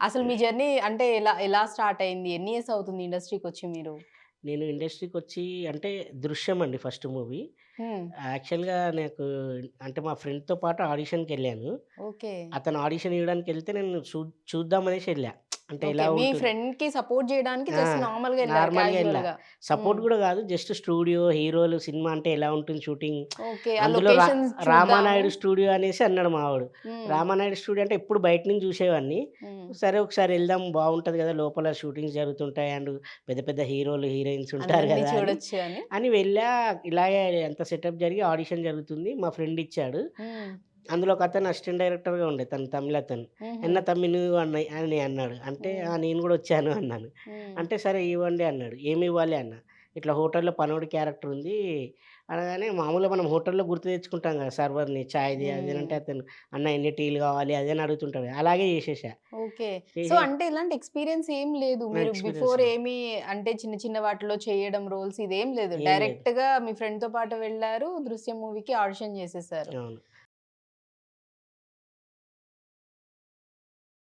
అసలు మీ జర్నీ అంటే ఎలా ఎలా స్టార్ట్ అయింది? ఎన్ని ఇయర్స్ అవుతుంది ఇండస్ట్రీకొచ్చి మీరు? నేను ఇండస్ట్రీకొచ్చి అంటే 'దృశ్యం' అండి ఫస్ట్ మూవీ. హ్మ్. యాక్చువల్‌గా నాకు అంటే మా ఫ్రెండ్‌తో పాటు ఆడిషన్‌కెళ్ళాను. ఓకే. అతను ఆడిషన్ ఇవ్వడానికెళ్తే నేను చూద్దామనేసి ఎళ్ళా. అంటే ఓకే. ఎలా మీ ఉంటుంది. ఫ్రెండ్‌కి సపోర్ట్ జేయడానికి ఆ! జస్ట్ నార్మల్‌గా ఎళ్లారు నార్మల్‌గా ఎళ్ళా. క్యాజువల్‌గా. హ్మ్. సపోర్ట్ గూడా గాదు. జస్ట్ స్టూడియో, హీరోలు, సినిమా అంటే ఎలా ఉంటుంది షూటింగ్. ఓకే. ఆ అందులో లొకేషన్స్ చూద్దాము. రామానాయుడు స్టూడియో అనేసి అన్నాడు మావోడు. హ్మ్. రామానాయుడు స్టూడియో అంటే ఎప్పుడు బయట నుంచి చూసేవాడిని. హ్మ్. సరే ఒకసారి ఎళ్దాం బావుంటది గదా! లోపల షూటింగ్స్ జరుగుతుంటాయి. అండ్ పెద్ద పెద్ద హీరోలు, హీరోయిన్స్ ఉంటారు అందరిని గదా! అని, చూడొచ్చు అని. అని వెళ్ళా. ఇలాగే అంత సెటప్ జరిగి ఆడిషన్ జరుగుతుంది. మా ఫ్రెండ్ ఇచ్చాడు. హ్మ్. అందులో ఒకతను అసిస్టెంట్ డైరెక్టర్‌గా ఉండే తను తమిళతను. హుహు. "ఎన్న తమ్మి నువ్వు" అని అన్నాడు. అంటే హ్మ్. "ఆ! నేను గూడా వచ్చాను" అన్నాను. హ్మ్. అంటే "సరే ఇవ్వండి" అన్నాడు. "ఏమివ్వాలి" అన్నా. "ఇట్లా హోటల్‌లో పనోడి క్యారెక్టర్ ఉంది" అనగానే మామూలుగా మనం హోటల్‌లో గుర్తు తెచ్చుకుంటాం గదా! సర్వర్‌ని చాయ్‌ది అది ఇది హ్మ్. అంటే అతను "అన్న ఎన్ని టీలు కావాలి" అది అని అడుగుతుంటాడు. అలాగే చేసేసా. ఓకే. సో, చేసే అంటే ఇలాంటి ఎక్స్‌పీరియన్స్ ఏం లేదు. నా మీరు ఎక్స్‌పీరియన్స్ బిఫోర్ ఏమి అంటే చిన్న చిన్న వాటిలో చేయడం రోల్స్ ఇదేం లేదు. ఏం లేదు. డైరెక్ట్‌గా మీ ఫ్రెండ్‌తో పాటు వెళ్లారు. 'దృశ్యం' మూవీకి ఆడిషన్ చేసేసారు. అవును.